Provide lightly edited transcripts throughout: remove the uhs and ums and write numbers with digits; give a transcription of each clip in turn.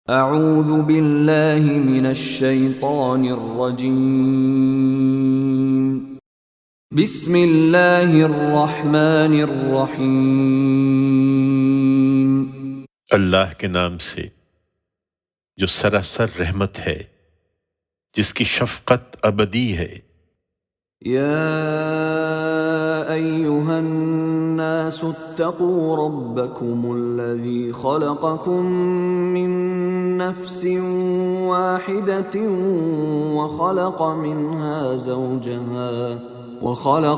اعوذ باللہ من الشیطان الرجیم بسم اللہ الرحمن الرحیم اللہ کے نام سے جو سراسر رحمت ہے، جس کی شفقت ابدی ہے۔ یا ایہا الناس اتقوا ربکم الذی خلقکم من نفس واحدة وخلق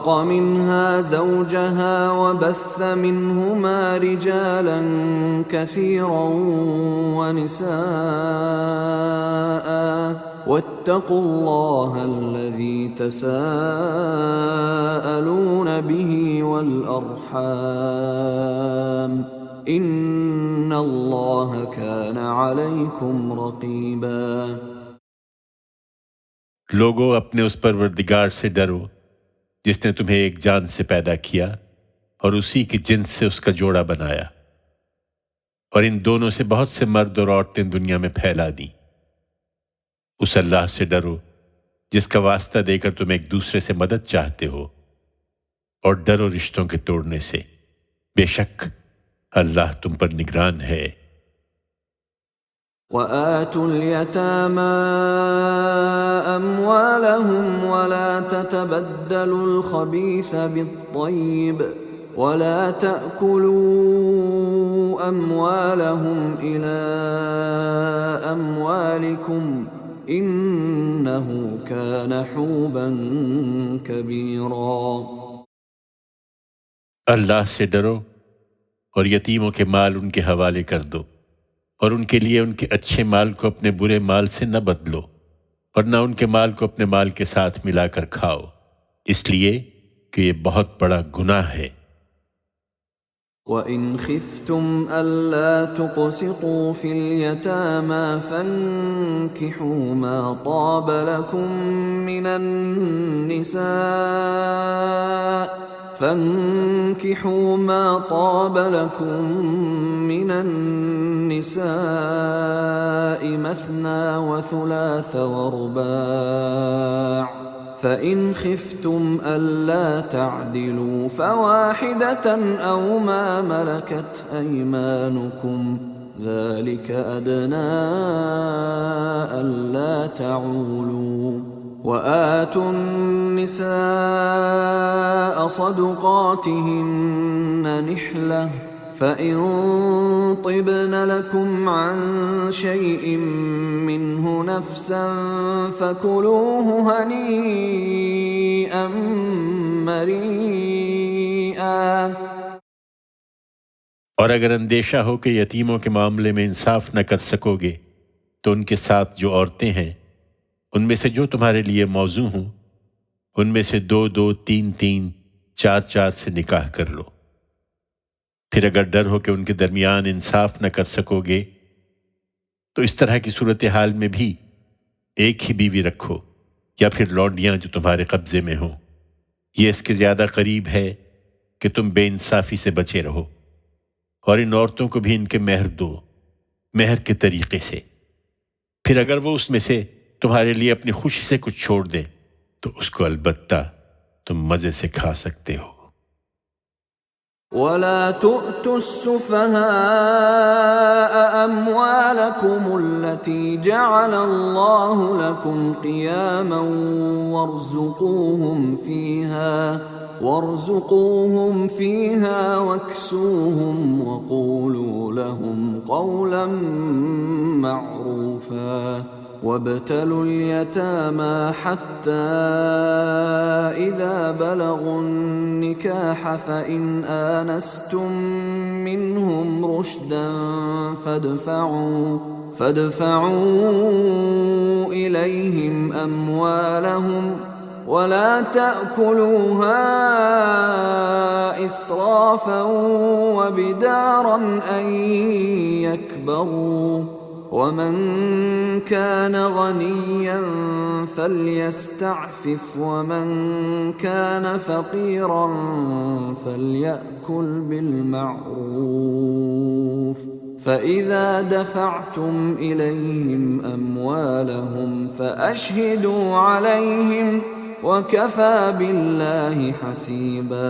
منها زوجها وبث منهما رجالا كثيرا ونساء واتقوا الله الذي تساءلون به والأرحام ان اللہ کان علیکم رقیبا۔ لوگو اپنے اس پروردگار سے ڈرو جس نے تمہیں ایک جان سے پیدا کیا اور اسی کی جنس سے اس کا جوڑا بنایا، اور ان دونوں سے بہت سے مرد اور عورتیں دنیا میں پھیلا دیں۔ اس اللہ سے ڈرو جس کا واسطہ دے کر تم ایک دوسرے سے مدد چاہتے ہو، اور ڈرو رشتوں کے توڑنے سے، بے شک اللہ تم پر نگران ہے۔ وَآتُوا الْيَتَامَى أَمْوَالَهُمْ وَلَا تَتَبَدَّلُوا الْخَبِيثَ بِالطَّيِّبِ وَلَا تَأْكُلُوا أَمْوَالَهُمْ إِلَىٰ أَمْوَالِكُمْ إِنَّهُ كَانَ حُوبًا كَبِيرًا۔ اللہ سے ڈرو اور یتیموں کے مال ان کے حوالے کر دو، اور ان کے لیے ان کے اچھے مال کو اپنے برے مال سے نہ بدلو، اور نہ ان کے مال کو اپنے مال کے ساتھ ملا کر کھاؤ، اس لیے کہ یہ بہت بڑا گناہ ہے۔ وَإِنْ خِفْتُمْ أَلَّا تُقْسِطُوا فِي الْيَتَامَى فَانكِحُوا مَا طَابَ لَكُم مِّنَ النِّسَاءِ مَثْنَىٰ وَثُلَاثَ وَرُبَاعَ، فَإِنْ خِفْتُمْ أَلَّا تَعْدِلُوا فَوَاحِدَةً أَوْ مَا مَلَكَتْ أَيْمَانُكُمْ ذَلِكَ أَدْنَىٰ أَلَّا تَعُولُوا۔ وَآتُوا النِّسَاءَ صَدُقَاتِهِنَّ نِحْلَةً فَإِن طِبْنَ لَكُمْ عَن شَيْءٍ مِّنْهُ نَفْسًا فَكُلُوهُ هَنِيئًا مَّرِيئًا۔ اور اگر اندیشہ ہو کہ یتیموں کے معاملے میں انصاف نہ کر سکو گے تو ان کے ساتھ جو عورتیں ہیں ان میں سے جو تمہارے لیے موزوں ہوں، ان میں سے 2-2، 3-3، 4-4 سے نکاح کر لو۔ پھر اگر ڈر ہو کہ ان کے درمیان انصاف نہ کر سکو گے تو اس طرح کی صورتحال میں بھی ایک ہی بیوی رکھو، یا پھر لونڈیاں جو تمہارے قبضے میں ہوں۔ یہ اس کے زیادہ قریب ہے کہ تم بے انصافی سے بچے رہو، اور ان عورتوں کو بھی ان کے مہر دو، مہر کے طریقے سے۔ پھر اگر وہ اس میں سے تمہارے لیے اپنی خوشی سے کچھ چھوڑ دیں تو اس کو البتہ تم مزے سے کھا سکتے ہو۔ وَلَا تُؤْتُوا السُّفَهَاءَ أَمْوَالَكُمُ الَّتِي جَعَلَ اللَّهُ لَكُمْ قِيَامًا وَارْزُقُوهُمْ فِيهَا وَاكْسُوهُمْ وَقُولُوا لَهُمْ قَوْلًا مَّعْرُوفًا۔ وَابْتَلُوا الْيَتَامَى حَتَّىٰ إِذَا بَلَغُوا النِّكَاحَ فَإِنْ آنَسْتُم مِّنْهُمْ رُشْدًا فَادْفَعُوا إِلَيْهِمْ أَمْوَالَهُمْ وَلَا تَأْكُلُوهَا إِسْرَافًا وَبِدَارًا أَن يَكْبَرُوا، وَمَن كَانَ غَنِيًّا فَلْيَسْتَعْفِفْ وَمَن كَانَ فَقِيرًا فَلْيَأْكُلْ بِالْمَعْرُوفِ فإذا دفعتم إليهم أموالهم فأشهدوا عليهم وكفى بالله حسيبا۔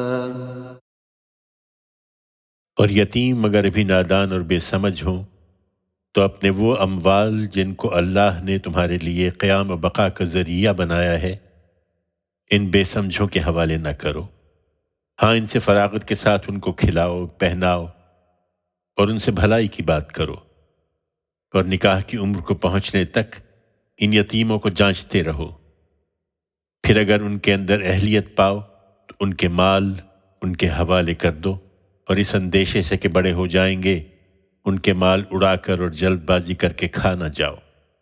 اور یتیم اگر بھی نادان اور بے سمجھ ہوں تو اپنے وہ اموال جن کو اللہ نے تمہارے لیے قیام و بقا کا ذریعہ بنایا ہے ان بے سمجھوں کے حوالے نہ کرو۔ ہاں، ان سے فراغت کے ساتھ ان کو کھلاؤ، پہناؤ اور ان سے بھلائی کی بات کرو، اور نکاح کی عمر کو پہنچنے تک ان یتیموں کو جانچتے رہو۔ پھر اگر ان کے اندر اہلیت پاؤ تو ان کے مال ان کے حوالے کر دو، اور اس اندیشے سے کہ بڑے ہو جائیں گے ان کے مال اڑا کر اور جلد بازی کر کے کھا نہ جاؤ۔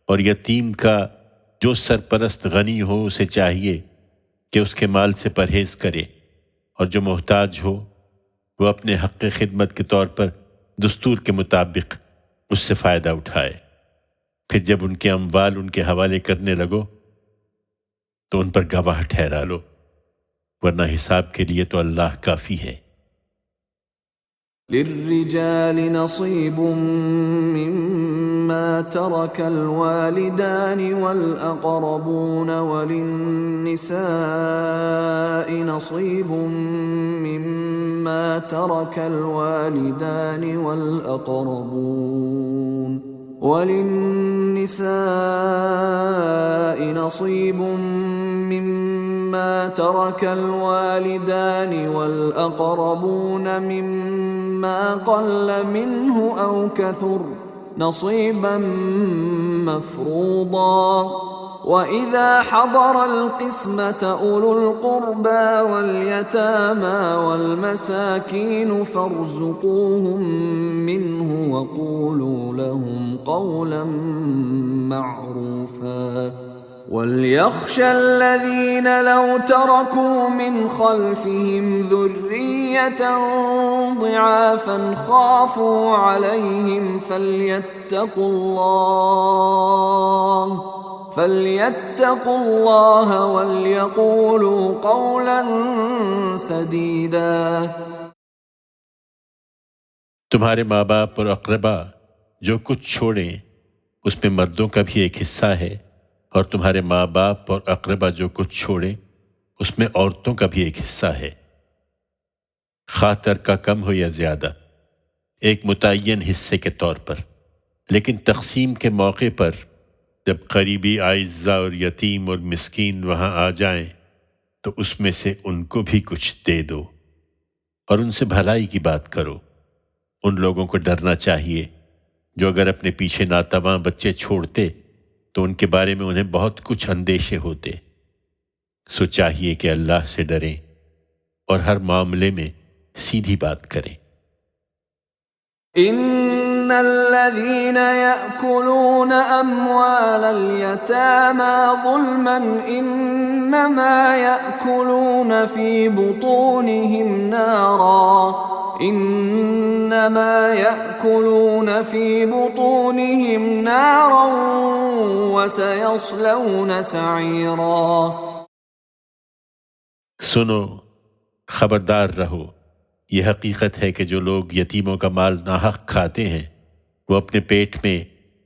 اور یتیم کا جو سرپرست غنی ہو اسے چاہیے کہ اس کے مال سے پرہیز کرے، اور جو محتاج ہو وہ اپنے حق خدمت کے طور پر دستور کے مطابق اس سے فائدہ اٹھائے۔ پھر جب ان کے اموال ان کے حوالے کرنے لگو تو ان پر گواہ ٹھہرا لو، ورنہ حساب کے لیے تو اللہ کافی ہے۔ للرجال نصيب مما ترك الوالدان والأقربون وللنساء نصيب مما ترك الوالدان والأقربون مما قل منه أو كثر نصيبا مفروضا۔ وإذا حضر القسمة أولو القربى واليتامى والمساكين فارزقوهم منه وقولوا لهم قولا معروفا۔ وليخشى الذين لو تركوا من خلفهم ذرية ضعافا خافوا عليهم فليتقوا الله وليقولوا قولا سديدا۔ تمہارے ماں باپ اور اقربا جو کچھ چھوڑیں اس میں مردوں کا بھی ایک حصہ ہے، اور تمہارے ماں باپ اور اقربا جو کچھ چھوڑیں اس میں عورتوں کا بھی ایک حصہ ہے، خواہ ترکہ کم ہو یا زیادہ، ایک متعین حصے کے طور پر۔ لیکن تقسیم کے موقع پر جب قریبی اعزاء اور یتیم اور مسکین وہاں آ جائیں تو اس میں سے ان کو بھی کچھ دے دو، اور ان سے بھلائی کی بات کرو۔ ان لوگوں کو ڈرنا چاہیے جو اگر اپنے پیچھے ناتواں بچے چھوڑتے تو ان کے بارے میں انہیں بہت کچھ اندیشے ہوتے۔ سو چاہیے کہ اللہ سے ڈریں اور ہر معاملے میں سیدھی بات کریں۔ ان الذين يأكلون اموال اليتامى ظلما انما يأكلون في بطونهم نارا وسيصلون سعيرا۔ سنو، خبردار رہو، یہ حقیقت ہے کہ جو لوگ یتیموں کا مال ناحق کھاتے ہیں وہ اپنے پیٹ میں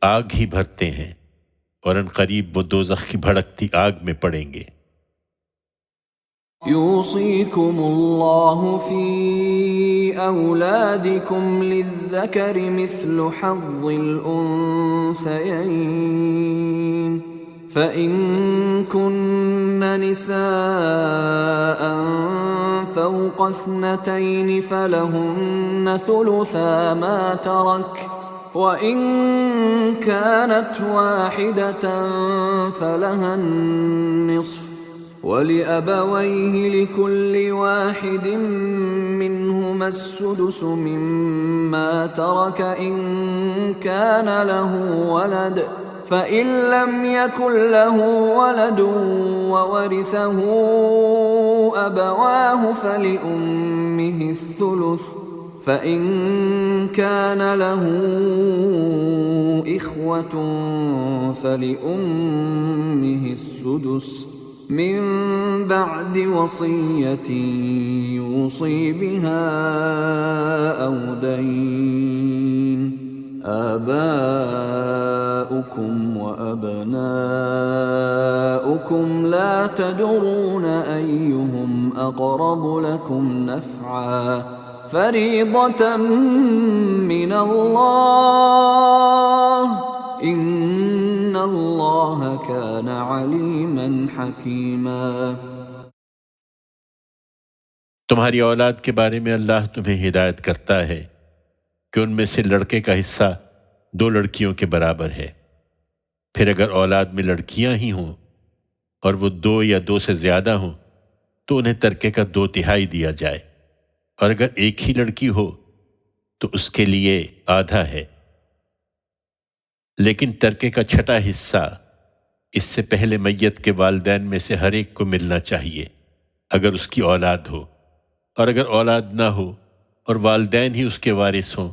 آگ ہی بھرتے ہیں، اور ان قریب وہ دوزخ کی بھڑکتی آگ میں پڑیں گے۔ يوصيكم الله في أولادكم للذكر مثل حظ الأنثيين، فإن كن نساء فوق 2 فلهن ثلثا ما ترك، وإن كانت واحدة فلها النصف، وَلِأَبَوَيْهِ لِكُلِّ وَاحِدٍ مِّنْهُمَا السُّدُسُ مِمَّا تَرَكَ إِن كَانَ لَهُ وَلَدٌ، فَإِن لَّمْ يَكُن لَّهُ وَلَدٌ وَوَرِثَهُ أَبَوَاهُ فَلِأُمِّهِ الثُّلُثُ، فَإِن كَانَ لَهُ إِخْوَةٌ فَلِأُمِّهِ السُّدُسُ من بعد وصية يوصي بها أو دين، آباؤكم وأبناؤكم لا تدرون أيهم أقرب لكم نفعا فريضة من الله إن الله كان عليما حكيما۔ تمہاری اولاد کے بارے میں اللہ تمہیں ہدایت کرتا ہے کہ ان میں سے لڑکے کا حصہ 2 لڑکیوں کے برابر ہے، پھر اگر اولاد میں لڑکیاں ہی ہوں اور وہ 2 یا 2 سے زیادہ ہوں تو انہیں ترکے کا 2/3 دیا جائے، اور اگر ایک ہی لڑکی ہو تو اس کے لیے آدھا ہے، لیکن ترکے کا 6واں حصہ اس سے پہلے میت کے والدین میں سے ہر ایک کو ملنا چاہیے اگر اس کی اولاد ہو، اور اگر اولاد نہ ہو اور والدین ہی اس کے وارث ہوں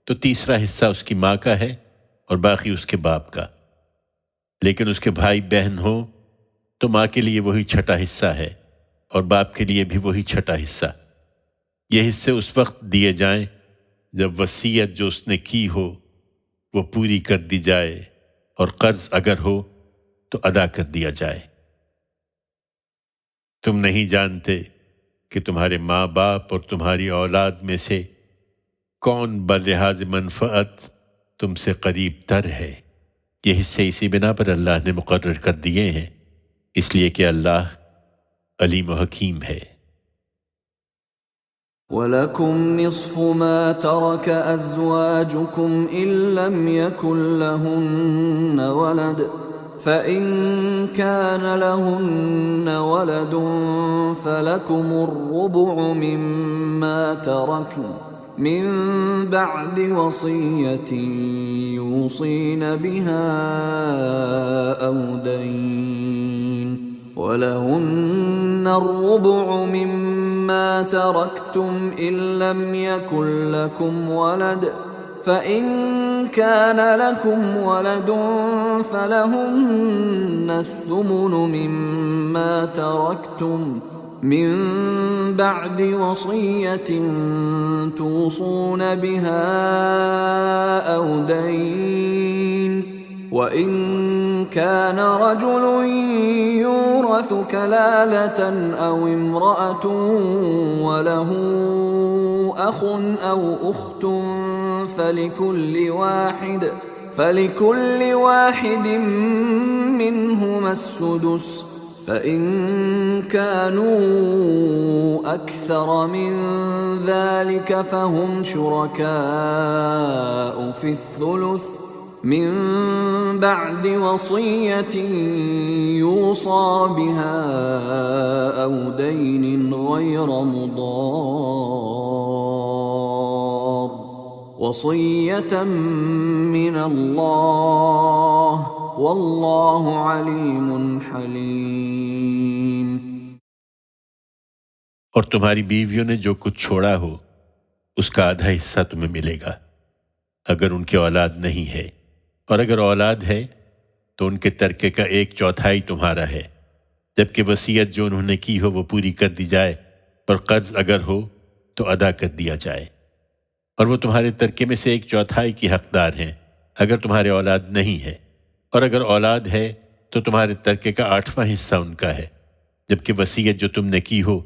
تو 3واں حصہ اس کی ماں کا ہے اور باقی اس کے باپ کا، لیکن اس کے بھائی بہن ہوں تو ماں کے لیے وہی 6واں حصہ ہے اور باپ کے لیے بھی وہی 6واں حصہ۔ یہ حصے اس وقت دیے جائیں جب وصیت جو اس نے کی ہو وہ پوری کر دی جائے اور قرض اگر ہو تو ادا کر دیا جائے۔ تم نہیں جانتے کہ تمہارے ماں باپ اور تمہاری اولاد میں سے کون بلحاظ منفعت تم سے قریب تر ہے۔ یہ حصے اسی بنا پر اللہ نے مقرر کر دیے ہیں، اس لیے کہ اللہ علیم و حکیم ہے۔ وَلَكُمْ نِصْفُ مَا تَرَكَ أَزْوَاجُكُمْ إِن لَّمْ يَكُن لَّهُنَّ وَلَدٌ فَإِن كَانَ لَهُنَّ وَلَدٌ فَلَكُمُ الرُّبُعُ مِمَّا تَرَكْنَ مِن بَعْدِ وَصِيَّةٍ يُوصِينَ بِهَا أَوْ دَيْنٍ وَلَهُنَّ الرُّبُعُ مِمَّا تَرَكْتُمْ إِن لَّمْ يَكُن لَّكُمْ وَلَدٌ فَإِن كَانَ لَكُمْ وَلَدٌ فَلَهُنَّ الثُّمُنُ مِمَّا تَرَكْتُمْ مِن بَعْدِ وَصِيَّةٍ تُوصُونَ بِهَا أَوْ دَيْنٍ وَإِن كَانَ رَجُلٌ يُورَثُ كَلَالَةً أَوْ امْرَأَةٌ وَلَهُ أَخٌ أَوْ أُخْتٌ فَلِكُلِّ واحد منهما السُّدُسُ فَإِن كَانُوا أَكْثَرَ مِن ذَلِكَ فَهُمْ شُرَكَاءُ فِي الثُّلُثِ من بعد وصية يوصى بها أو دين غير مضار وصية من الله والله عليم حليم۔ اور تمہاری بیویوں نے جو کچھ چھوڑا ہو اس کا آدھا حصہ تمہیں ملے گا اگر ان کی اولاد نہیں ہے، اور اگر اولاد ہے تو ان کے ترکے کا 1/4 تمہارا ہے، جبکہ وصیت جو انہوں نے کی ہو وہ پوری کر دی جائے اور قرض اگر ہو تو ادا کر دیا جائے، اور وہ تمہارے ترکے میں سے 1/4 کی حقدار ہیں اگر تمہارے اولاد نہیں ہے، اور اگر اولاد ہے تو تمہارے ترکے کا 8واں حصہ ان کا ہے، جبکہ وصیت جو تم نے کی ہو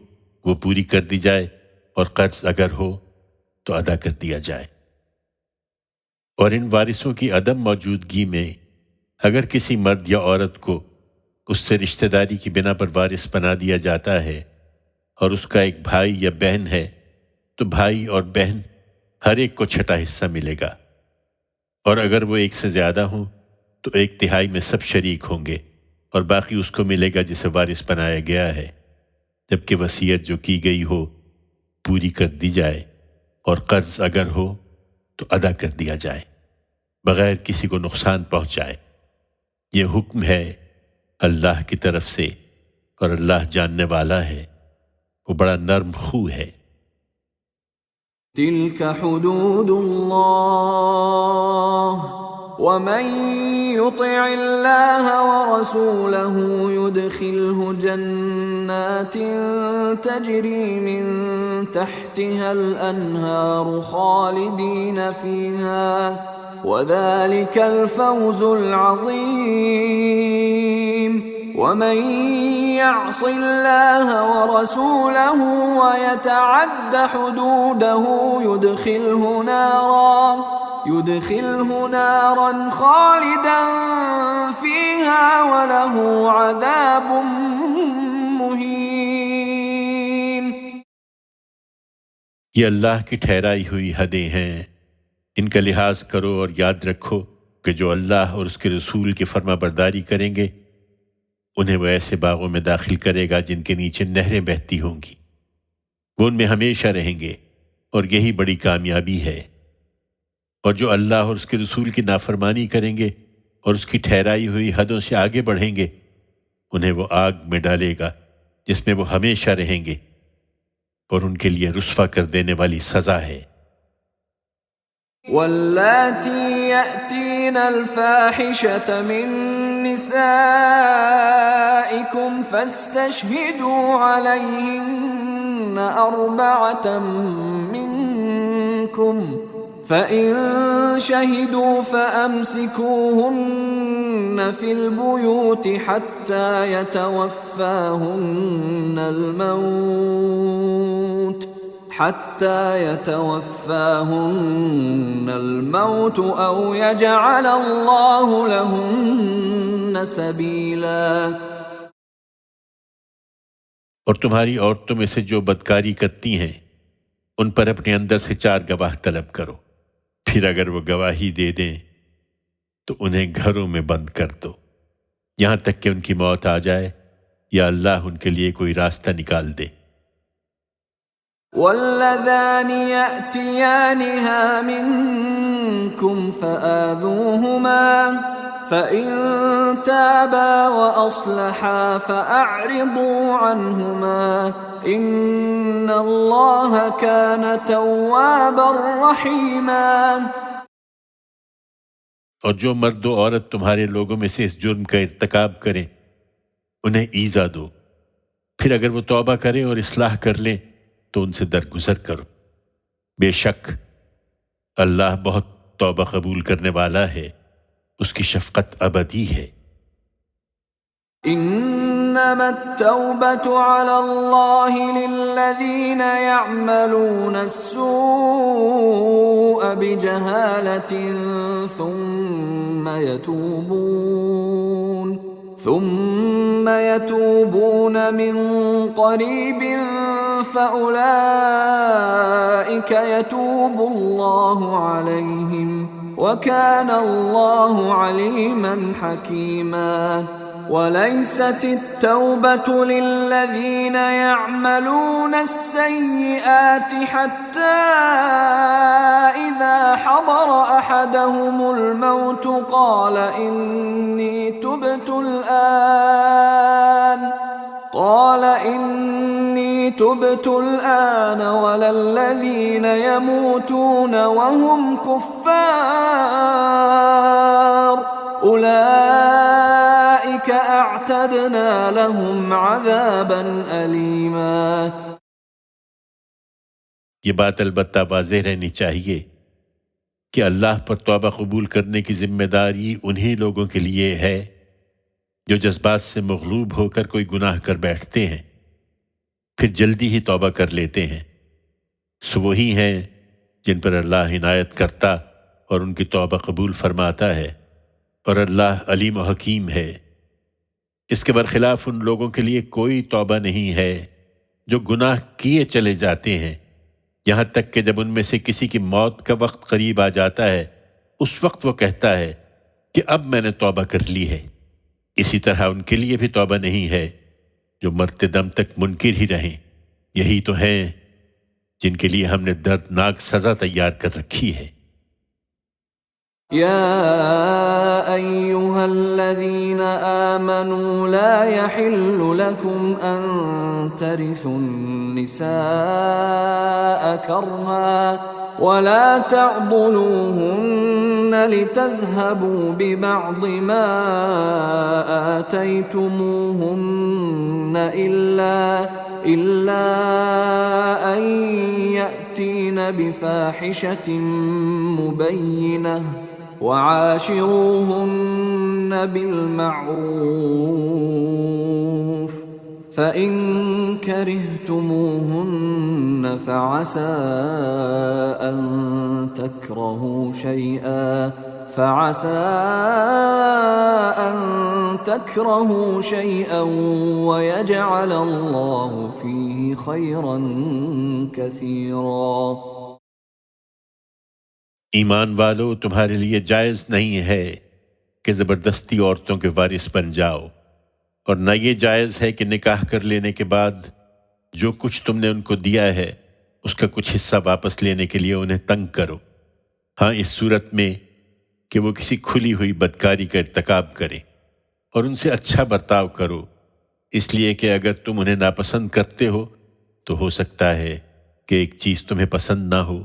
وہ پوری کر دی جائے اور قرض اگر ہو تو ادا کر دیا جائے۔ اور ان وارثوں کی عدم موجودگی میں اگر کسی مرد یا عورت کو اس سے رشتہ داری کی بنا پر وارث بنا دیا جاتا ہے اور اس کا ایک بھائی یا بہن ہے تو بھائی اور بہن ہر ایک کو 6واں حصہ ملے گا، اور اگر وہ 1 سے زیادہ ہوں تو 1/3 میں سب شریک ہوں گے اور باقی اس کو ملے گا جسے وارث بنایا گیا ہے، جبکہ وصیت جو کی گئی ہو پوری کر دی جائے اور قرض اگر ہو تو ادا کر دیا جائے بغیر کسی کو نقصان پہنچائے۔ یہ حکم ہے اللہ کی طرف سے اور اللہ جاننے والا ہے، وہ بڑا نرم خو ہے۔ تلك حدود الله ومن يطع الله ورسوله يدخله جنات تجري من تحتها الأنهار خالدين فيها وذلك الفوز العظيم ومن يعص الله ورسوله ويتعد حدوده يدخله نارا خالدا فيها وله عذاب مہین۔ یہ اللہ کی ٹھہرائی ہوئی حدیں ہیں، ان کا لحاظ کرو اور یاد رکھو کہ جو اللہ اور اس کے رسول کی فرما برداری کریں گے انہیں وہ ایسے باغوں میں داخل کرے گا جن کے نیچے نہریں بہتی ہوں گی، وہ ان میں ہمیشہ رہیں گے اور یہی بڑی کامیابی ہے۔ اور جو اللہ اور اس کے رسول کی نافرمانی کریں گے اور اس کی ٹھہرائی ہوئی حدوں سے آگے بڑھیں گے انہیں وہ آگ میں ڈالے گا جس میں وہ ہمیشہ رہیں گے، اور ان کے لیے رسوا کر دینے والی سزا ہے۔ واللاتی یأتین الفاحشة من نسائکم فاستشہدوا علیہن أربعة منکم فَإِن شَهِدُوا فَأَمْسِكُوهُنَّ فِي الْبُيُوتِ حَتَّى يَتَوَفَّاهُنَّ الْمَوْتُ أَوْ يَجْعَلَ اللَّهُ لَهُنَّ سَبِيلًا۔ اور تمہاری عورتوں میں سے جو بدکاری کرتی ہیں ان پر اپنے اندر سے 4 گواہ طلب کرو، پھر اگر وہ گواہی دے دیں تو انہیں گھروں میں بند کر دو یہاں تک کہ ان کی موت آ جائے یا اللہ ان کے لیے کوئی راستہ نکال دے۔ واللذان يأتيانها منكم فآذوهما فإن تابا وأصلحا فأعرضوا عنهما إن الله كان توابا رحيما۔ اور جو مرد و عورت تمہارے لوگوں میں سے اس جرم کا ارتکاب کریں انہیں ایذا دو، پھر اگر وہ توبہ کرے اور اصلاح کر لیں تو ان سے درگزر کرو، بے شک اللہ بہت توبہ قبول کرنے والا ہے، اس کی شفقت ابدی ہے۔ انما التوبة على الله للذين يعملون السوء بجهالة ثم يتوبون من قريب فأولئك يتوب الله عليهم وكان الله عليما حكيما۔ وليست التوبة للذين يعملون السيئات حتى إذا حضر أحدهم الموت قال إني تبت الآن ولا الذين يموتون وهم كفار أولئك اعتدنا لهم عذابا أليما۔ یہ بات البتہ واضح رہنی چاہیے کہ اللہ پر توبہ قبول کرنے کی ذمہ داری انہی لوگوں کے لیے ہے جو جذبات سے مغلوب ہو کر کوئی گناہ کر بیٹھتے ہیں پھر جلدی ہی توبہ کر لیتے ہیں، سو وہی ہیں جن پر اللہ عنایت کرتا اور ان کی توبہ قبول فرماتا ہے، اور اللہ علیم و حکیم ہے۔ اس کے برخلاف ان لوگوں کے لیے کوئی توبہ نہیں ہے جو گناہ کیے چلے جاتے ہیں یہاں تک کہ جب ان میں سے کسی کی موت کا وقت قریب آ جاتا ہے اس وقت وہ کہتا ہے کہ اب میں نے توبہ کر لی ہے۔ اسی طرح ان کے لیے بھی توبہ نہیں ہے جو مرتے دم تک منکر ہی رہیں، یہی تو ہیں جن کے لیے ہم نے دردناک سزا تیار کر رکھی ہے۔ يا أيها الذين آمنوا لا يحل لكم أن ترثوا النساء كرها ولا تعضلوهن لتذهبوا ببعض ما آتيتموهن إلا أن يأتين بفاحشة مبينة وعاشروهن بالمعروف فإن كرهتموهن فعسى أن تكرهوا شيئا ويجعل الله فيه خيرا كثيرا۔ ایمان والو، تمہارے لیے جائز نہیں ہے کہ زبردستی عورتوں کے وارث بن جاؤ، اور نہ یہ جائز ہے کہ نکاح کر لینے کے بعد جو کچھ تم نے ان کو دیا ہے اس کا کچھ حصہ واپس لینے کے لیے انہیں تنگ کرو، ہاں اس صورت میں کہ وہ کسی کھلی ہوئی بدکاری کا ارتکاب کریں، اور ان سے اچھا برتاؤ کرو، اس لیے کہ اگر تم انہیں ناپسند کرتے ہو تو ہو سکتا ہے کہ ایک چیز تمہیں پسند نہ ہو،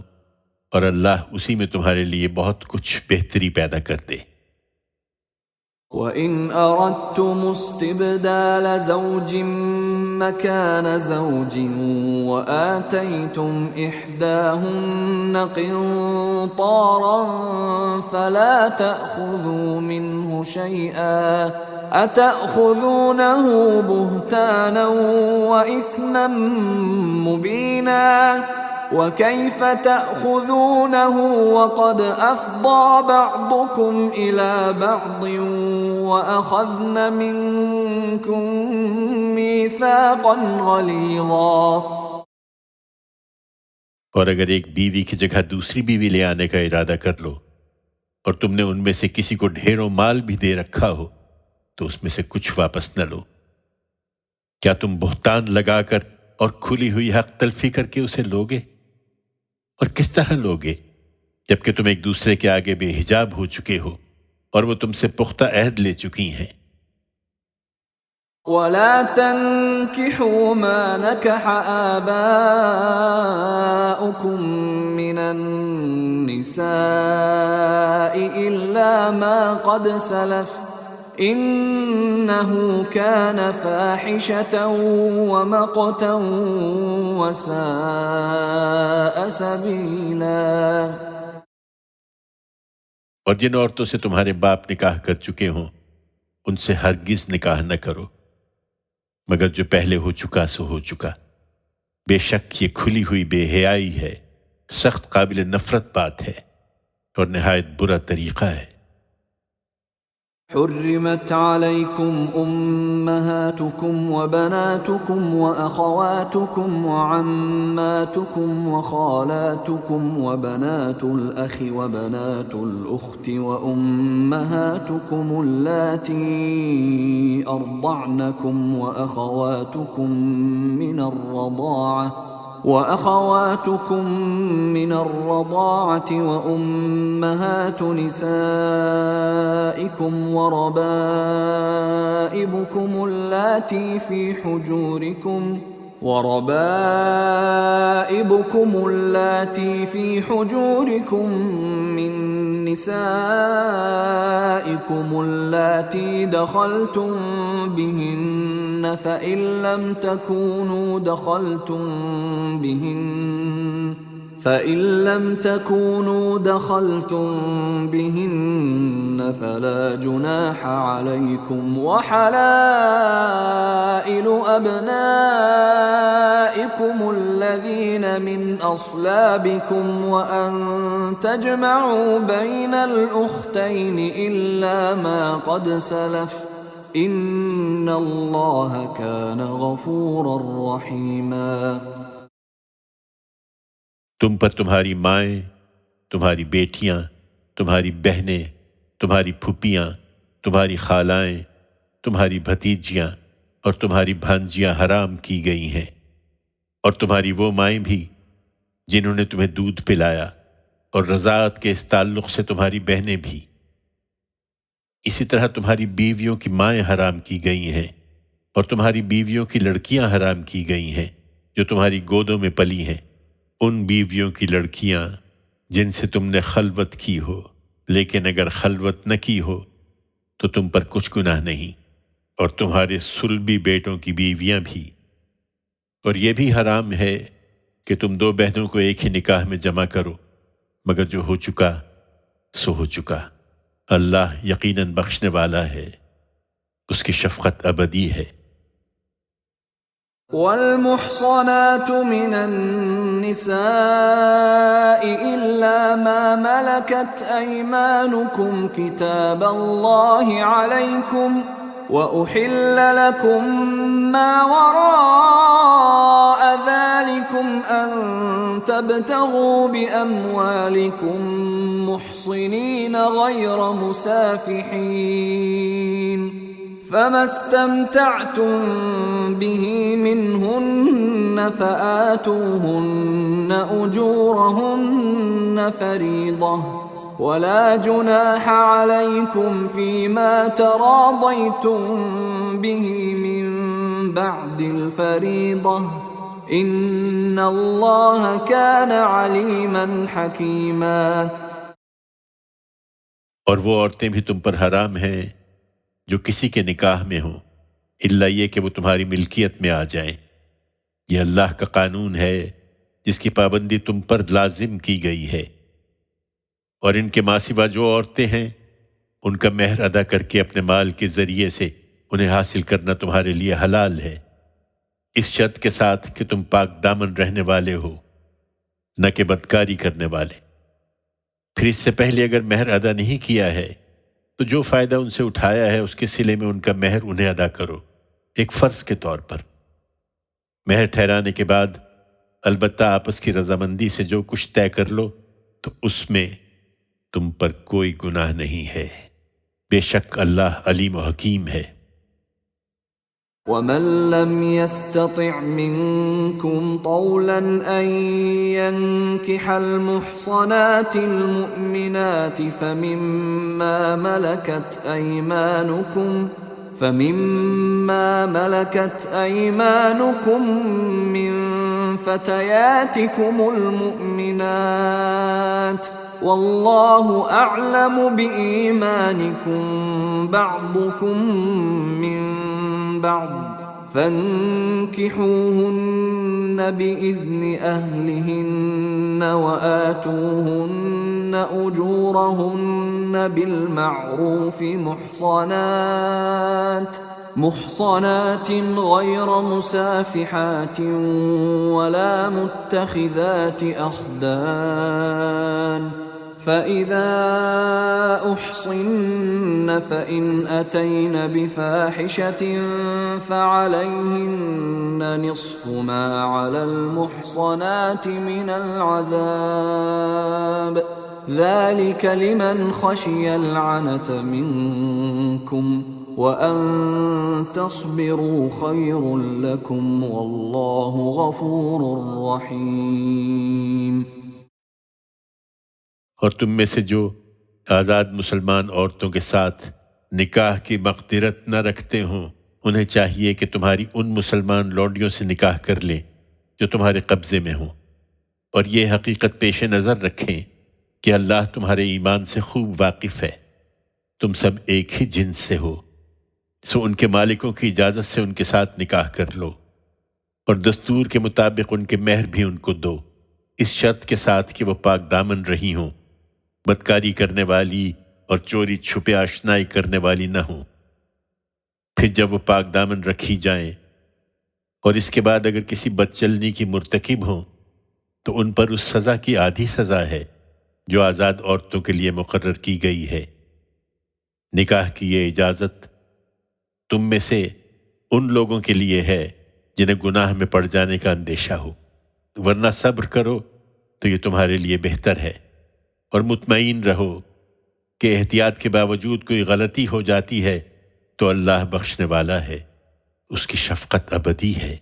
اور اللہ اسی میں تمہارے لیے بہت کچھ بہتری پیدا کر دے۔ وَإِنْ أَرَدْتُمُ اسْتِبْدَالَ زَوْجٍ مَّكَانَ زَوْجٍ وَآتَيْتُمْ إِحْدَاهُنَّ قِنطَارًا فَلَا تَأْخُذُوا مِنْهُ شَيْئًا أَتَأْخُذُونَهُ بُهْتَانًا وَإِثْمًا مُّبِينًا وَكَيْفَ تَأْخُذُونَهُ وَقَدْ أَفْضَىٰ بَعْضُكُمْ إِلَىٰ بَعْضٍ وَأَخَذْنَ مِنكُم مِّيثَاقًا غَلِيظًا۔ اور اگر ایک بیوی کی جگہ دوسری بیوی لے آنے کا ارادہ کر لو، اور تم نے ان میں سے کسی کو ڈھیروں مال بھی دے رکھا ہو، تو اس میں سے کچھ واپس نہ لو۔ کیا تم بہتان لگا کر اور کھلی ہوئی حق تلفی کر کے اسے لوگے؟ اور کس طرح لوگے جبکہ تم ایک دوسرے کے آگے بے حجاب ہو چکے ہو اور وہ تم سے پختہ عہد لے چکی ہیں؟ وَلَا تَنكِحُوا مَا نَكَحَ آبَاؤُكُم مِّنَ النِّسَاءِ إِلَّا مَا قَدْ سَلَفَ إِنَّهُ كَانَ فَاحِشَةً وَمَقْتًا وَسَاءَ سَبِيلًا۔ اور جن عورتوں سے تمہارے باپ نکاح کر چکے ہوں ان سے ہرگز نکاح نہ کرو، مگر جو پہلے ہو چکا سو ہو چکا، بے شک یہ کھلی ہوئی بے حیائی ہے، سخت قابل نفرت بات ہے اور نہایت برا طریقہ ہے۔ حرمت عليكم أمهاتكم وبناتكم وأخواتكم وعماتكم وخالاتكم وبنات الأخ وبنات الأخت وأمهاتكم اللاتي أرضعنكم وأخواتكم من الرضاعة وأمهات نسائكم وربائبكم اللاتي في حجوركم من نسائكم اللاتي دخلتم بهن فإن لم تكونوا دخلتم بهن فلا جناح عليكم وحلائل أبنائكم الذين من أصلابكم وأن تجمعوا بين الأختين إلا ما قد سلف إن الله كان غفورا رحيما۔ تم پر تمہاری مائیں، تمہاری بیٹیاں، تمہاری بہنیں، تمہاری پھوپھیاں، تمہاری خالائیں، تمہاری بھتیجیاں اور تمہاری بھانجیاں حرام کی گئی ہیں، اور تمہاری وہ مائیں بھی جنہوں نے تمہیں دودھ پلایا، اور رضاعت کے اس تعلق سے تمہاری بہنیں بھی۔ اسی طرح تمہاری بیویوں کی مائیں حرام کی گئی ہیں، اور تمہاری بیویوں کی لڑکیاں حرام کی گئی ہیں جو تمہاری گودوں میں پلی ہیں، ان بیویوں کی لڑکیاں جن سے تم نے خلوت کی ہو، لیکن اگر خلوت نہ کی ہو تو تم پر کچھ گناہ نہیں، اور تمہارے صلبی بیٹوں کی بیویاں بھی۔ اور یہ بھی حرام ہے کہ تم دو بہنوں کو ایک ہی نکاح میں جمع کرو، مگر جو ہو چکا سو ہو چکا۔ اللہ یقیناً بخشنے والا ہے، اس کی شفقت ابدی ہے۔ والمحصنات من النساء إلا ما ملكت أيمانكم كتاب الله عليكم وأحل لكم ما وراء ذلكم أن تبتغوا بأموالكم محصنين غير مسافحين فما استمتعتم به منهن فآتوهن أجورهن فريضة ولا جناح عليكم فيما تراضيتم به من بعد الفريضة إن الله كان عليما حكيما۔ اور وہ عورتیں بھی تم پر حرام ہیں جو کسی کے نکاح میں ہوں، الا یہ کہ وہ تمہاری ملکیت میں آ جائیں۔ یہ اللہ کا قانون ہے جس کی پابندی تم پر لازم کی گئی ہے۔ اور ان کے ماں سوا جو عورتیں ہیں ان کا مہر ادا کر کے اپنے مال کے ذریعے سے انہیں حاصل کرنا تمہارے لیے حلال ہے، اس شرط کے ساتھ کہ تم پاک دامن رہنے والے ہو، نہ کہ بدکاری کرنے والے۔ پھر اس سے پہلے اگر مہر ادا نہیں کیا ہے تو جو فائدہ ان سے اٹھایا ہے اس کے صلے میں ان کا مہر انہیں ادا کرو، ایک فرض کے طور پر۔ مہر ٹھہرانے کے بعد البتہ آپس کی رضامندی سے جو کچھ طے کر لو تو اس میں تم پر کوئی گناہ نہیں ہے، بے شک اللہ علیم و حکیم ہے۔ ومن لم يستطع منكم طولا أن ينكح المحصنات المؤمنات فمما ملكت أيمانكم من فتياتكم المؤمنات والله أعلم بإيمانكم بعضكم من بعض فانكحوهن بإذن أهلهن وآتوهن أجورهن بالمعروف محصنات غير مسافحات ولا متخذات أخدان فإذا أحصن فإن أتين بفاحشة فعليهن نصف ما على المحصنات من العذاب ذلك لمن خشي العنة منكم وأن تصبروا خير لكم والله غفور رحيم۔ اور تم میں سے جو آزاد مسلمان عورتوں کے ساتھ نکاح کی مقدرت نہ رکھتے ہوں انہیں چاہیے کہ تمہاری ان مسلمان لونڈیوں سے نکاح کر لیں جو تمہارے قبضے میں ہوں، اور یہ حقیقت پیش نظر رکھیں کہ اللہ تمہارے ایمان سے خوب واقف ہے۔ تم سب ایک ہی جنس سے ہو، سو ان کے مالکوں کی اجازت سے ان کے ساتھ نکاح کر لو، اور دستور کے مطابق ان کے مہر بھی ان کو دو، اس شرط کے ساتھ کہ وہ پاک دامن رہی ہوں، بدکاری کرنے والی اور چوری چھپے آشنائی کرنے والی نہ ہوں۔ پھر جب وہ پاک دامن رکھی جائیں اور اس کے بعد اگر کسی بدچلنی کی مرتکب ہوں تو ان پر اس سزا کی آدھی سزا ہے جو آزاد عورتوں کے لیے مقرر کی گئی ہے۔ نکاح کی یہ اجازت تم میں سے ان لوگوں کے لیے ہے جنہیں گناہ میں پڑ جانے کا اندیشہ ہو، ورنہ صبر کرو تو یہ تمہارے لیے بہتر ہے، اور مطمئن رہو کہ احتیاط کے باوجود کوئی غلطی ہو جاتی ہے تو اللہ بخشنے والا ہے، اس کی شفقت ابدی ہے۔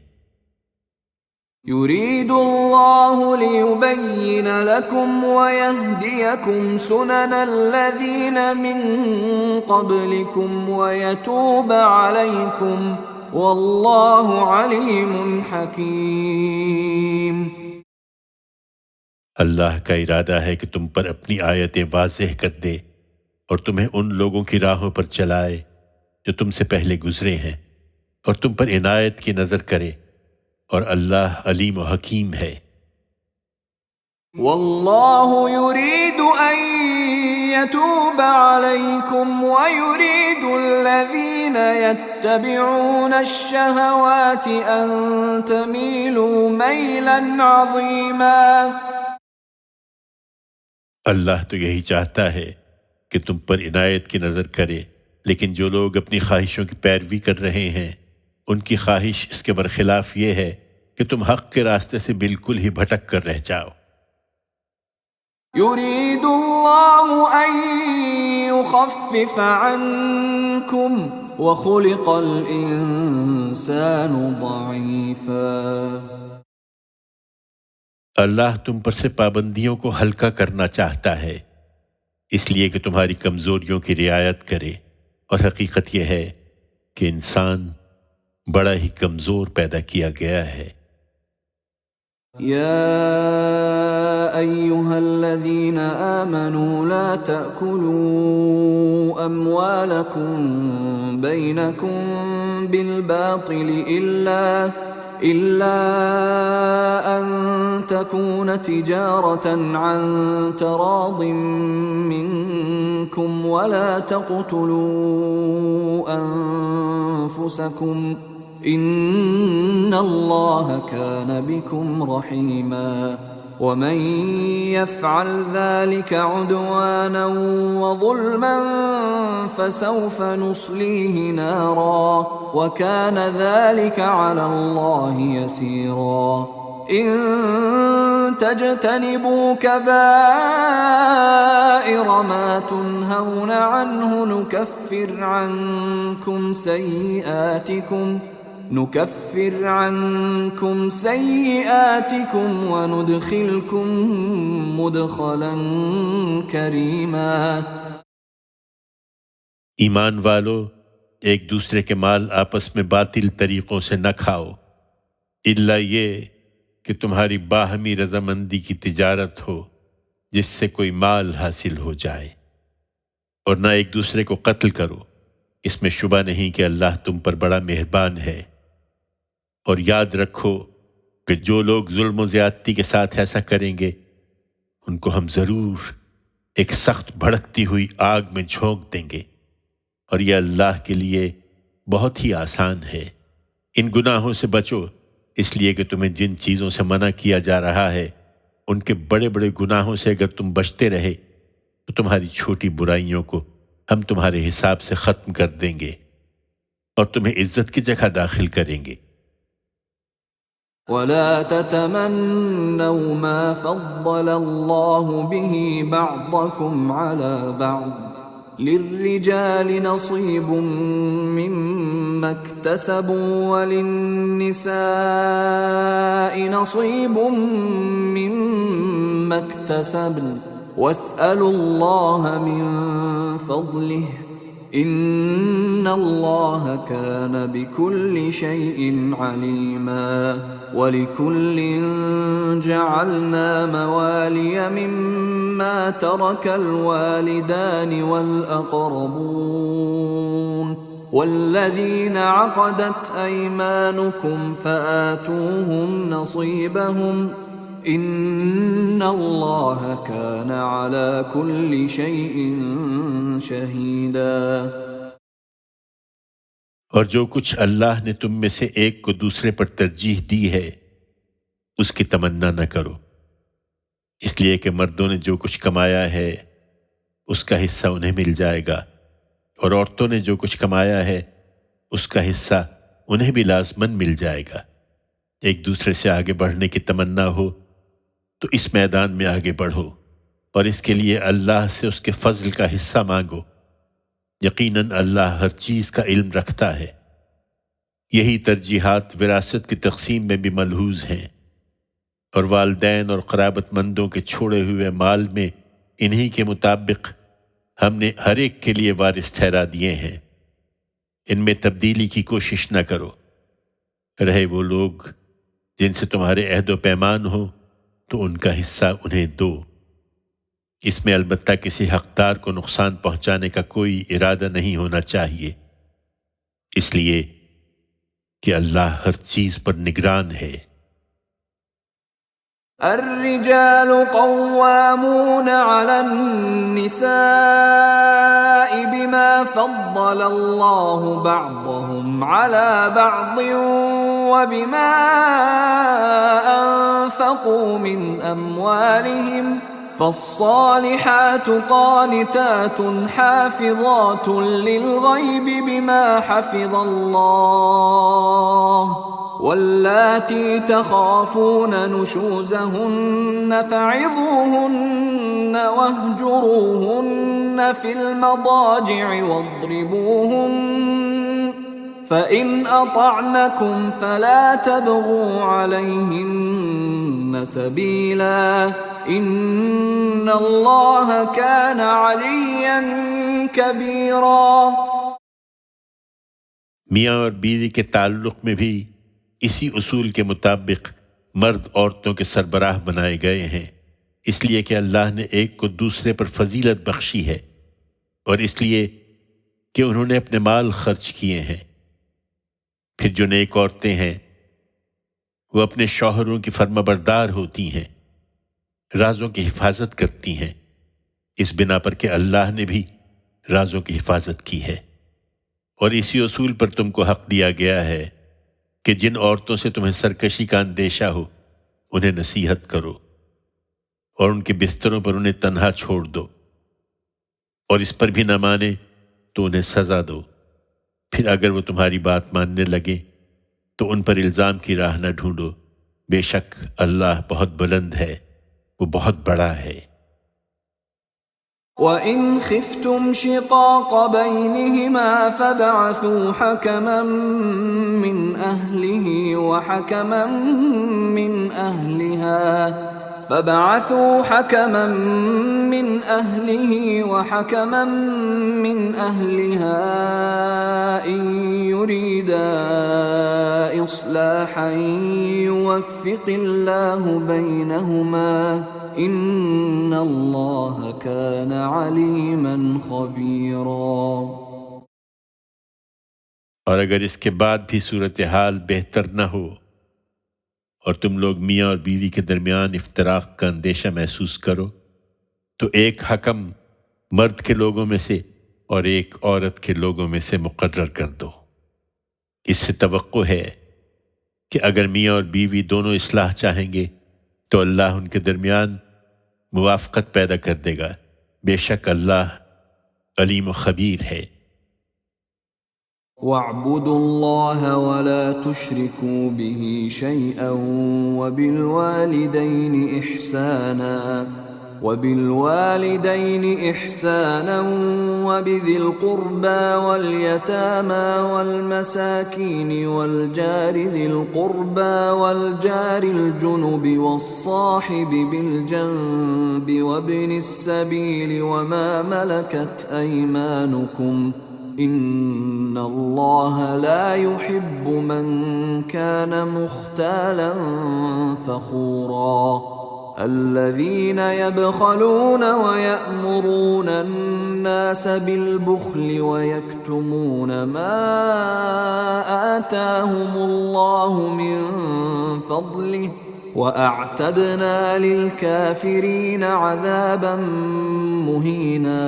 يريد الله ليبين لكم ويهديكم سنن الذين من قبلكم ويتوب عليكم والله عليم حكيم۔ اللہ کا ارادہ ہے کہ تم پر اپنی آیتیں واضح کر دے اور تمہیں ان لوگوں کی راہوں پر چلائے جو تم سے پہلے گزرے ہیں، اور تم پر عنایت کی نظر کرے، اور اللہ علیم و حکیم ہے۔ واللہ يريد أن ليتوب عليكم ويريد الذين يتبعون الشهوات أن تميلوا ميلا عظيما۔ اللہ تو یہی چاہتا ہے کہ تم پر عنایت کی نظر کرے، لیکن جو لوگ اپنی خواہشوں کی پیروی کر رہے ہیں ان کی خواہش اس کے برخلاف یہ ہے کہ تم حق کے راستے سے بالکل ہی بھٹک کر رہ جاؤ۔ يريد الله أن يخفف عنكم وخلق الإنسان ضعيفا۔ اللہ تم پر سے پابندیوں کو ہلکا کرنا چاہتا ہے اس لیے کہ تمہاری کمزوریوں کی رعایت کرے، اور حقیقت یہ ہے کہ انسان بڑا ہی کمزور پیدا کیا گیا ہے۔ يا أيها الذين آمنوا لا تأكلوا أموالكم بينكم بالباطل إلا أن تكون تجارة عن تراض منكم ولا تقتلوا أنفسكم إن الله كان بكم رحيما۔ ومن يفعل ذلك عدوانا وظلما فسوف نصليه نارا وكان ذلك على الله يسيرا۔ إن تجتنبوا كبائر ما تنهون عنه نكفر عنكم سيئاتكم وندخلكم مدخلا كريما۔ ایمان والو، ایک دوسرے کے مال آپس میں باطل طریقوں سے نہ کھاؤ، الا یہ کہ تمہاری باہمی رضامندی کی تجارت ہو جس سے کوئی مال حاصل ہو جائے، اور نہ ایک دوسرے کو قتل کرو، اس میں شبہ نہیں کہ اللہ تم پر بڑا مہربان ہے۔ اور یاد رکھو کہ جو لوگ ظلم و زیادتی کے ساتھ ایسا کریں گے ان کو ہم ضرور ایک سخت بھڑکتی ہوئی آگ میں جھونک دیں گے، اور یہ اللہ کے لیے بہت ہی آسان ہے۔ ان گناہوں سے بچو، اس لیے کہ تمہیں جن چیزوں سے منع کیا جا رہا ہے ان کے بڑے بڑے گناہوں سے اگر تم بچتے رہے تو تمہاری چھوٹی برائیوں کو ہم تمہارے حساب سے ختم کر دیں گے اور تمہیں عزت کی جگہ داخل کریں گے۔ ولا تتمنوا ما فضل الله به بعضكم على بعض للرجال نصيب مما اكتسبوا وللنساء نصيب مما اكتسبن واسألوا الله من فضله إن الله كان بكل شيء عليما۔ وَلِكُلٍّ جَعَلْنَا مَوَالِيَ مِمَّا تَرَكَ الْوَالِدَانِ وَالْأَقْرَبُونَ وَالَّذِينَ عَقَدَتْ أَيْمَانُكُمْ فَآتُوهُمْ نَصِيبَهُمْ إِنَّ اللَّهَ كَانَ عَلَى كُلِّ شَيْءٍ شَهِيدًا۔ اور جو کچھ اللہ نے تم میں سے ایک کو دوسرے پر ترجیح دی ہے اس کی تمنا نہ کرو، اس لیے کہ مردوں نے جو کچھ کمایا ہے اس کا حصہ انہیں مل جائے گا، اور عورتوں نے جو کچھ کمایا ہے اس کا حصہ انہیں بھی لازماً مل جائے گا۔ ایک دوسرے سے آگے بڑھنے کی تمنا ہو تو اس میدان میں آگے بڑھو، اور اس کے لیے اللہ سے اس کے فضل کا حصہ مانگو۔ یقیناً اللہ ہر چیز کا علم رکھتا ہے۔ یہی ترجیحات وراثت کی تقسیم میں بھی ملحوظ ہیں، اور والدین اور قرابت مندوں کے چھوڑے ہوئے مال میں انہی کے مطابق ہم نے ہر ایک کے لیے وارث ٹھہرا دیے ہیں۔ ان میں تبدیلی کی کوشش نہ کرو، رہے وہ لوگ جن سے تمہارے عہد و پیمان ہو تو ان کا حصہ انہیں دو۔ اس میں البتہ کسی حقدار کو نقصان پہنچانے کا کوئی ارادہ نہیں ہونا چاہیے، اس لیے کہ اللہ ہر چیز پر نگران ہے۔ الرجال قوامون على النساء بما فضل الله بعضهم على بعض وبما أنفقوا من أموالهم فالصالحات قانتات حافظات للغيب بما حفظ الله واللاتي تخافون نشوزهن فعظوهن واهجروهن في المضاجع واضربوهن فإن أطعنكم فلا تبغوا عليهن سبيلا إن الله كان عليا كبيرا۔ میاں اور بیوی کے تعلق میں بھی اسی اصول کے مطابق مرد عورتوں کے سربراہ بنائے گئے ہیں، اس لیے کہ اللہ نے ایک کو دوسرے پر فضیلت بخشی ہے، اور اس لیے کہ انہوں نے اپنے مال خرچ کیے ہیں۔ پھر جو نیک عورتیں ہیں وہ اپنے شوہروں کی فرمانبردار ہوتی ہیں، رازوں کی حفاظت کرتی ہیں، اس بنا پر کہ اللہ نے بھی رازوں کی حفاظت کی ہے۔ اور اسی اصول پر تم کو حق دیا گیا ہے کہ جن عورتوں سے تمہیں سرکشی کا اندیشہ ہو انہیں نصیحت کرو اور ان کے بستروں پر انہیں تنہا چھوڑ دو، اور اس پر بھی نہ مانے تو انہیں سزا دو۔ پھر اگر وہ تمہاری بات ماننے لگے تو ان پر الزام کی راہ نہ ڈھونڈو، بے شک اللہ بہت بلند ہے، وہ بہت بڑا ہے۔ وَإِنْ خِفْتُمْ شِقَاقَ بَيْنِهِمَا فَابْعَثُوا حَكَمًا مِّنْ أَهْلِهِ وَحَكَمًا مِّنْ أَهْلِهَا إِنْ يُرِيدَا إِصْلَاحًا يُوَفِّقِ اللَّهُ بَيْنَهُمَا إِنَّ اللَّهَ كَانَ عَلِيمًا خَبِيرًا۔ اور اگر اس کے بعد بھی صورتحال بہتر نہ ہو اور تم لوگ میاں اور بیوی کے درمیان افتراق کا اندیشہ محسوس کرو تو ایک حکم مرد کے لوگوں میں سے اور ایک عورت کے لوگوں میں سے مقرر کر دو۔ اس سے توقع ہے کہ اگر میاں اور بیوی دونوں اصلاح چاہیں گے تو اللہ ان کے درمیان موافقت پیدا کر دے گا، بے شک اللہ علیم و خبیر ہے۔ وَاعْبُدُوا اللَّهَ وَلَا تُشْرِكُوا بِهِ شَيْئًا وَبِالْوَالِدَيْنِ إِحْسَانًا وَبِذِي الْقُرْبَى وَالْيَتَامَى وَالْمَسَاكِينِ وَالْجَارِ ذِي الْقُرْبَى وَالْجَارِ الْجُنُبِ وَالصَّاحِبِ بِالْجَنبِ وَابْنِ السَّبِيلِ وَمَا مَلَكَتْ أَيْمَانُكُمْ إِنَّ اللَّهَ لَا يُحِبُّ مَنْ كَانَ مُخْتَالًا فَخُورًا۔ الذين يبخلون ويأمرون الناس بالبخل ويكتمون ما آتاهم الله من فضله وأعتدنا للكافرين عذابا مهينا۔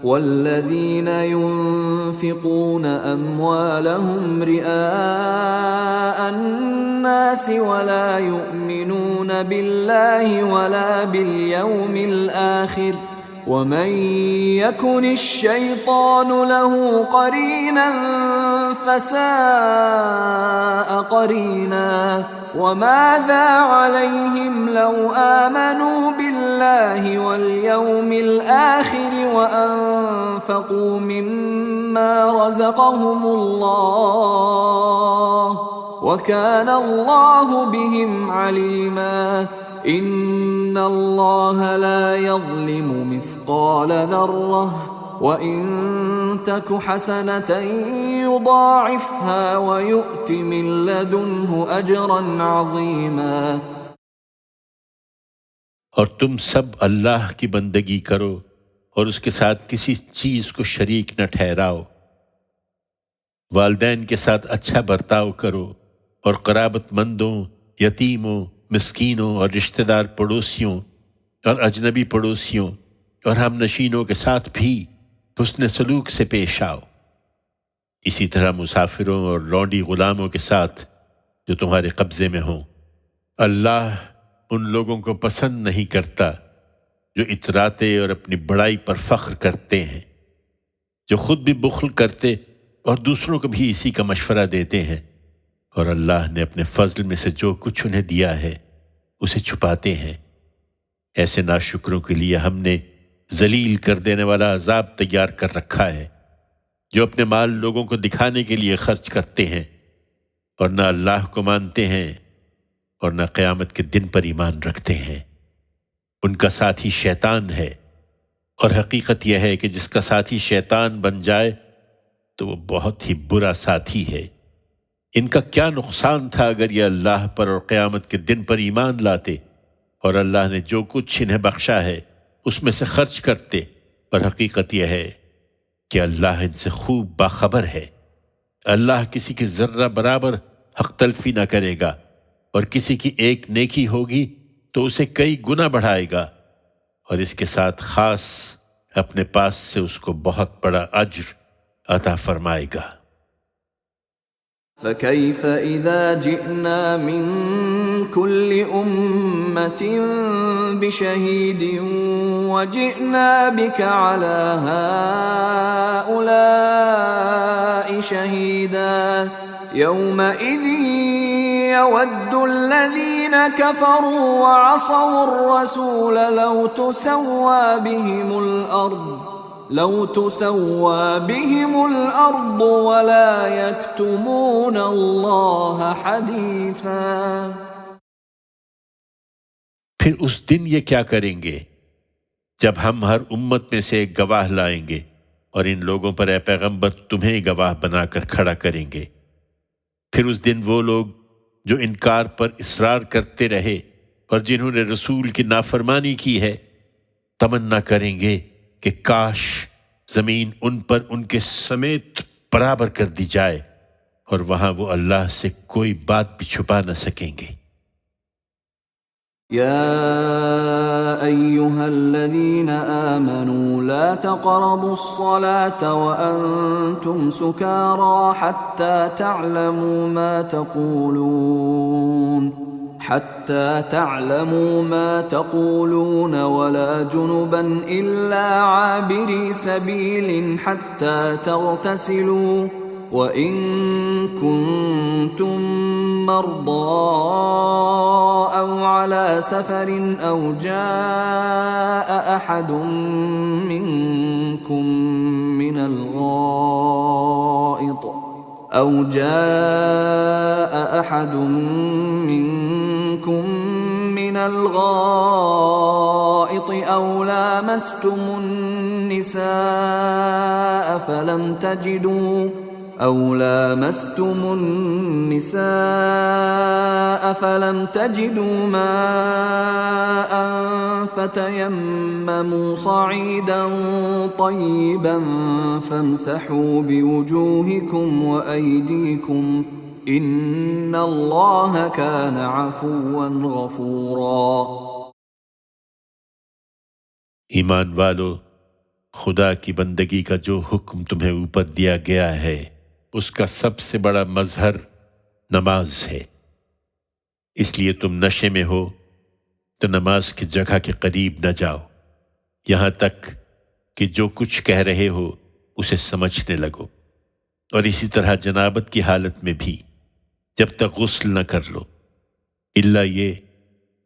والذين ينفقون أموالهم رئاء الناس ولا يؤمنون بالله ولا باليوم الآخر ومن يكن الشيطان له قرينا فساء قرينا۔ وماذا عليهم لو آمنوا بالله واليوم الآخر وأنفقوا مما رزقهم الله وكان الله بهم عليما۔ إن الله لا يظلم مثقال ذرة وَإِن تَكُ حَسَنَةً يُضَاعِفْهَا وَيُؤْتِ مِن لَّدُنْهُ أَجْرًا عَظِيمًا۔ اور تم سب اللہ کی بندگی کرو اور اس کے ساتھ کسی چیز کو شریک نہ ٹھہراؤ، والدین کے ساتھ اچھا برتاؤ کرو اور قرابت مندوں، یتیموں، مسکینوں اور رشتہ دار پڑوسیوں اور اجنبی پڑوسیوں اور ہم نشینوں کے ساتھ بھی حسن سلوک سے پیش آؤ۔ اسی طرح مسافروں اور لونڈی غلاموں کے ساتھ جو تمہارے قبضے میں ہوں۔ اللہ ان لوگوں کو پسند نہیں کرتا جو اتراتے اور اپنی بڑائی پر فخر کرتے ہیں، جو خود بھی بخل کرتے اور دوسروں کو بھی اسی کا مشورہ دیتے ہیں، اور اللہ نے اپنے فضل میں سے جو کچھ انہیں دیا ہے اسے چھپاتے ہیں۔ ایسے ناشکروں کے لیے ہم نے ذلیل کر دینے والا عذاب تیار کر رکھا ہے، جو اپنے مال لوگوں کو دکھانے کے لیے خرچ کرتے ہیں اور نہ اللہ کو مانتے ہیں اور نہ قیامت کے دن پر ایمان رکھتے ہیں۔ ان کا ساتھی شیطان ہے، اور حقیقت یہ ہے کہ جس کا ساتھی شیطان بن جائے تو وہ بہت ہی برا ساتھی ہے۔ ان کا کیا نقصان تھا اگر یہ اللہ پر اور قیامت کے دن پر ایمان لاتے اور اللہ نے جو کچھ انہیں بخشا ہے اس میں سے خرچ کرتے، پر حقیقت یہ ہے کہ اللہ ان سے خوب باخبر ہے۔ اللہ کسی کی ذرہ برابر حق تلفی نہ کرے گا، اور کسی کی ایک نیکی ہوگی تو اسے کئی گنا بڑھائے گا، اور اس کے ساتھ خاص اپنے پاس سے اس کو بہت بڑا اجر عطا فرمائے گا۔ فكيف إذا جئنا من كل أمة بشهيد وجئنا بك على هؤلاء شهيدا يومئذ يود الذين كفروا وعصوا الرسول لو تسوى بهم الأرض ولا يكتمون الله حديثا۔ پھر اس دن یہ کیا کریں گے جب ہم ہر امت میں سے ایک گواہ لائیں گے، اور ان لوگوں پر اے پیغمبر تمہیں گواہ بنا کر کھڑا کریں گے۔ پھر اس دن وہ لوگ جو انکار پر اصرار کرتے رہے اور جنہوں نے رسول کی نافرمانی کی ہے، تمنا کریں گے کہ کاش زمین ان پر ان کے سمیت برابر کر دی جائے، اور وہاں وہ اللہ سے کوئی بات بھی چھپا نہ سکیں گے۔ يا أيها الذين آمنوا لا تقربوا الصلاة وأنتم سكارى حتى تعلموا ما تقولون ولا جنبا إلا عابري سبيل حتى تغتسلوا وإن كنتم مرضى أو على سفر أو جاء أحد منكم من الغائط أو لامستم النساء فلم تجدوا ماء فتيمموا صعيدا طيبا فامسحوا بوجوهكم وأيديكم إن الله كان عفوا غفورا۔ ایمان والو، خدا کی بندگی کا جو حکم تمہیں اوپر دیا گیا ہے اس کا سب سے بڑا مظہر نماز ہے۔ اس لیے تم نشے میں ہو تو نماز کی جگہ کے قریب نہ جاؤ، یہاں تک کہ جو کچھ کہہ رہے ہو اسے سمجھنے لگو، اور اسی طرح جنابت کی حالت میں بھی جب تک غسل نہ کر لو، الا یہ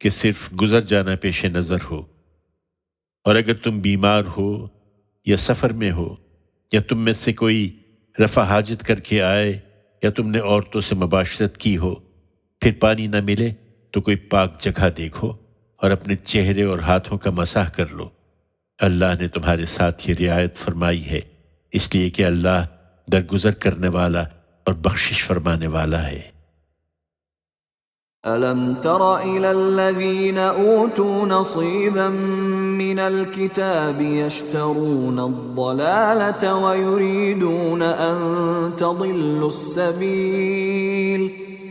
کہ صرف گزر جانا پیش نظر ہو۔ اور اگر تم بیمار ہو یا سفر میں ہو، یا تم میں سے کوئی رفع حاجت کر کے آئے، یا تم نے عورتوں سے مباشرت کی ہو، پھر پانی نہ ملے تو کوئی پاک جگہ دیکھو اور اپنے چہرے اور ہاتھوں کا مسح کر لو۔ اللہ نے تمہارے ساتھ یہ رعایت فرمائی ہے، اس لیے کہ اللہ درگزر کرنے والا اور بخشش فرمانے والا ہے۔ أَلَمْ تَرَ إِلَى الَّذِينَ أُوتُوا نَصِيبًا مِّنَ الْكِتَابِ يَشْتَرُونَ الضَّلَالَةَ وَيُرِيدُونَ أَن تَضِلُّوا السَّبِيلَ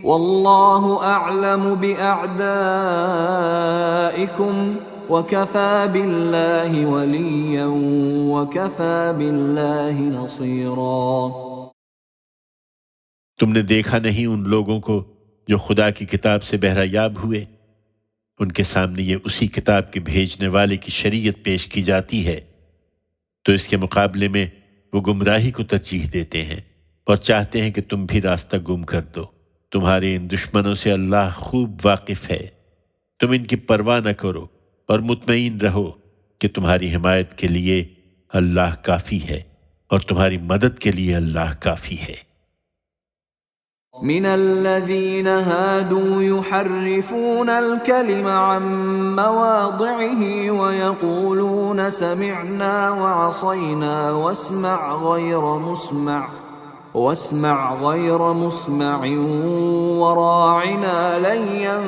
واللہ اعلم بأعدائکم وکفی باللہ ولیا وکفی باللہ نصیرا۔ تم نے دیکھا نہیں ان لوگوں کو جو خدا کی کتاب سے بہرہ یاب ہوئے؟ ان کے سامنے یہ اسی کتاب کے بھیجنے والے کی شریعت پیش کی جاتی ہے، تو اس کے مقابلے میں وہ گمراہی کو ترجیح دیتے ہیں اور چاہتے ہیں کہ تم بھی راستہ گم کر دو۔ تمہارے ان دشمنوں سے اللہ خوب واقف ہے، تم ان کی پرواہ نہ کرو اور مطمئن رہو کہ تمہاری حمایت کے لیے اللہ کافی ہے اور تمہاری مدد کے لیے اللہ کافی ہے۔ من الذين هادوا يحرفون الكلم عن مواضعه ويقولون سمعنا وعصينا واسمع غير مسمع وراعنا ليا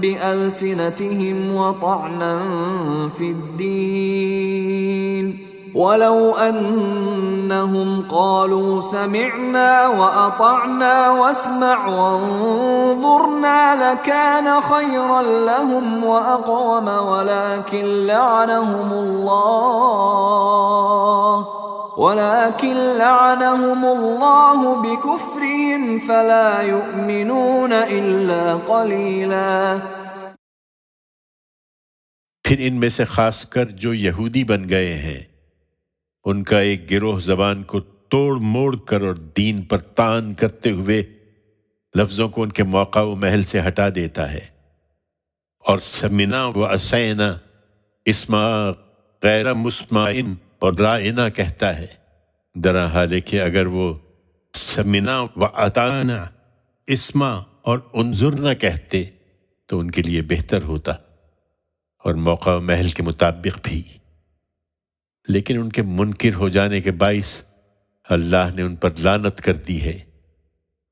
بألسنتهم وطعنا في الدين ولو أنهم قالوا سمعنا وأطعنا واسمع وانظرنا لكان خيرا لهم وأقوم ولكن لعنهم الله بكفرهم فلا يؤمنون إلا قليلا۔ پھر ان میں سے خاص کر جو یہودی بن گئے ہیں، ان کا ایک گروہ زبان کو توڑ موڑ کر اور دین پر طعن کرتے ہوئے لفظوں کو ان کے موقع و محل سے ہٹا دیتا ہے، اور سمعنا و عصینا اسما غیر مسمعن اور رائنا کہتا ہے، درا حال ہے کہ اگر وہ سمعنا و اطعنا اسما اور انظرنا کہتے تو ان کے لیے بہتر ہوتا اور موقع و محل کے مطابق بھی، لیکن ان کے منکر ہو جانے کے باعث اللہ نے ان پر لعنت کر دی ہے،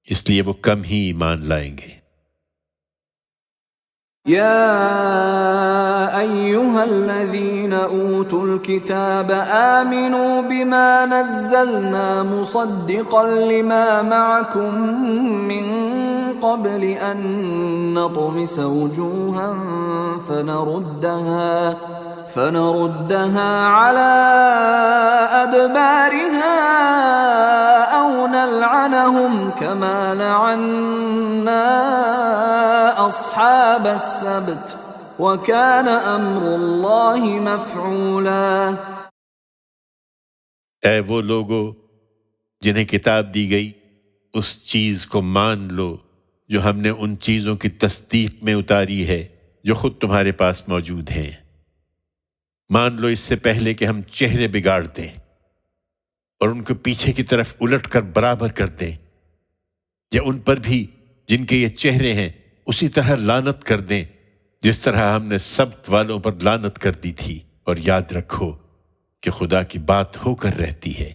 اس لیے وہ کم ہی ایمان لائیں گے۔ يا أيها الذين أوتوا الكتاب آمنوا بما نزلنا مصدقا لما معكم من قبل أن نطمس وجوها فنردها على أدبارها أو نلعنهم كما لعنا أصحاب السبت وكان أمر الله مفعولا۔ اے وہ لوگو جنہیں کتاب دی گئی، اس چیز کو مان لو جو ہم نے ان چیزوں کی تصدیق میں اتاری ہے جو خود تمہارے پاس موجود ہیں۔ مان لو اس سے پہلے کہ ہم چہرے بگاڑ دیں اور ان کو پیچھے کی طرف الٹ کر برابر کر دیں، یا ان پر بھی جن کے یہ چہرے ہیں اسی طرح لعنت کر دیں جس طرح ہم نے سبت والوں پر لعنت کر دی تھی، اور یاد رکھو کہ خدا کی بات ہو کر رہتی ہے۔